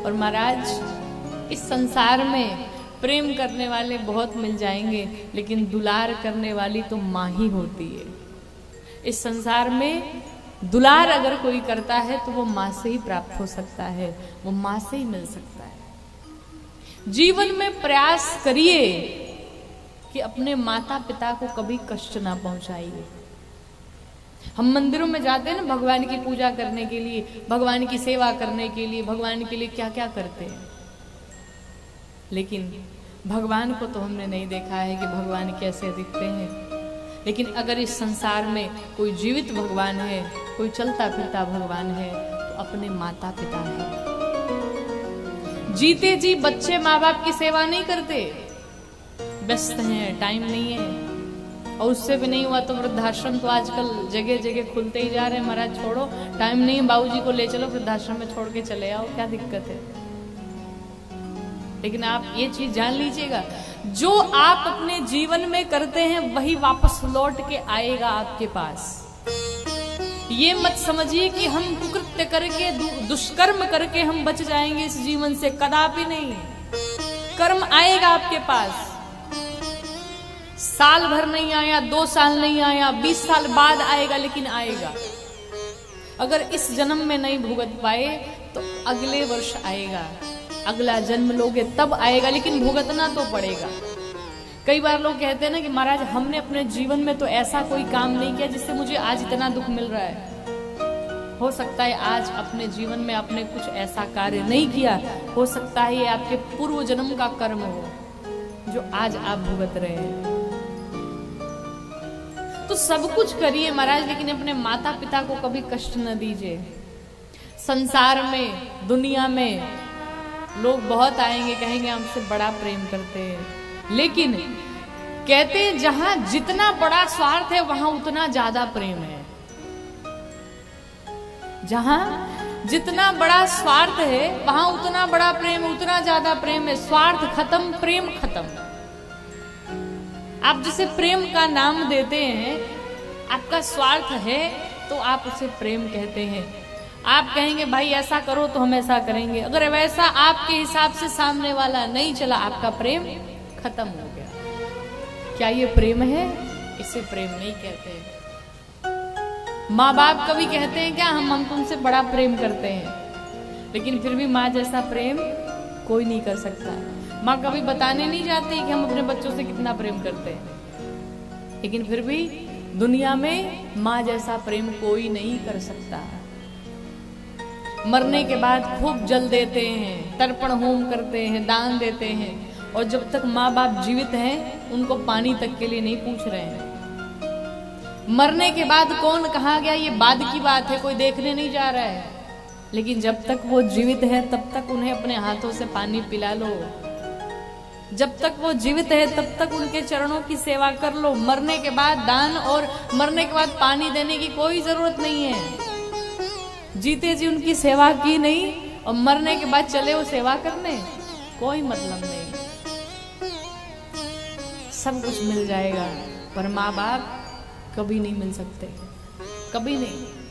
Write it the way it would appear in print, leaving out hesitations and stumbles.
और महाराज इस संसार में प्रेम करने वाले बहुत मिल जाएंगे, लेकिन दुलार करने वाली तो माँ ही होती है। इस संसार में दुलार अगर कोई करता है तो वो माँ से ही प्राप्त हो सकता है, वो माँ से ही मिल सकता है। जीवन में प्रयास करिए कि अपने माता पिता को कभी कष्ट ना पहुंचाइए। हम मंदिरों में जाते हैं ना भगवान की पूजा करने के लिए, भगवान की सेवा करने के लिए, भगवान के लिए क्या क्या करते हैं, लेकिन भगवान को तो हमने नहीं देखा है कि भगवान कैसे दिखते हैं। लेकिन अगर इस संसार में कोई जीवित भगवान है, कोई चलता फिरता भगवान है, तो अपने माता पिता है। जीते जी बच्चे माँ बाप की सेवा नहीं करते, व्यस्त हैं, टाइम नहीं है। और उससे भी नहीं हुआ तो वृद्धाश्रम तो आजकल जगह जगह खुलते ही जा रहे हैं। महाराज छोड़ो, टाइम नहीं है, बाबूजी को ले चलो वृद्धाश्रम में, छोड़ के चले आओ, क्या दिक्कत है। लेकिन आप ये चीज जान लीजिएगा, जो आप अपने जीवन में करते हैं वही वापस लौट के आएगा आपके पास। ये मत समझिए कि हम कुकृत्य करके, दुष्कर्म करके हम बच जाएंगे इस जीवन से, कदापि नहीं। कर्म आएगा आपके पास, साल भर नहीं आया, 2 साल नहीं आया, 20 साल बाद आएगा, लेकिन आएगा। अगर इस जन्म में नहीं भुगत पाए तो अगले वर्ष आएगा, अगला जन्म लोगे तब आएगा, लेकिन भुगतना तो पड़ेगा। कई बार लोग कहते हैं ना कि महाराज हमने अपने जीवन में तो ऐसा कोई काम नहीं किया जिससे मुझे आज इतना दुख मिल रहा है। हो सकता है आज अपने जीवन में आपने कुछ ऐसा कार्य नहीं किया, हो सकता है ये आपके पूर्व जन्म का कर्म हो जो आज आप भुगत रहे हैं। तो सब कुछ करिए महाराज, लेकिन अपने माता पिता को कभी कष्ट न दीजिए। संसार में, दुनिया में लोग बहुत आएंगे, कहेंगे हमसे बड़ा प्रेम करते हैं, लेकिन कहते हैं जहां जितना बड़ा स्वार्थ है वहां उतना ज्यादा प्रेम है। जहां जितना बड़ा स्वार्थ है वहां उतना बड़ा प्रेम, उतना ज्यादा प्रेम है। स्वार्थ खत्म, प्रेम खत्म। आप जिसे प्रेम का नाम देते हैं, आपका स्वार्थ है तो आप उसे प्रेम कहते हैं। आप कहेंगे भाई ऐसा करो तो हम ऐसा करेंगे, अगर वैसा आपके हिसाब से सामने वाला नहीं चला, आपका प्रेम खत्म हो गया। क्या ये प्रेम है? इसे प्रेम नहीं कहते। माँ बाप कभी कहते हैं क्या हम तुमसे बड़ा प्रेम करते हैं, लेकिन फिर भी माँ जैसा प्रेम कोई नहीं कर सकता। माँ कभी बताने नहीं जाती कि हम अपने बच्चों से कितना प्रेम करते हैं, लेकिन फिर भी दुनिया में माँ जैसा प्रेम कोई नहीं कर सकता। मरने के बाद खूब जल देते हैं, तर्पण होम करते हैं, दान देते हैं, और जब तक माँ बाप जीवित हैं उनको पानी तक के लिए नहीं पूछ रहे हैं। मरने के बाद कौन कहाँ गया ये बाद की बात है, कोई देखने नहीं जा रहा है, लेकिन जब तक वो जीवित है तब तक उन्हें अपने हाथों से पानी पिला लो। जब तक वो जीवित है तब तक उनके चरणों की सेवा कर लो। मरने के बाद दान और मरने के बाद पानी देने की कोई जरूरत नहीं है। जीते जी उनकी सेवा की नहीं और मरने के बाद चले वो सेवा करने, कोई मतलब नहीं। सब कुछ मिल जाएगा, पर माँ बाप कभी नहीं मिल सकते, कभी नहीं।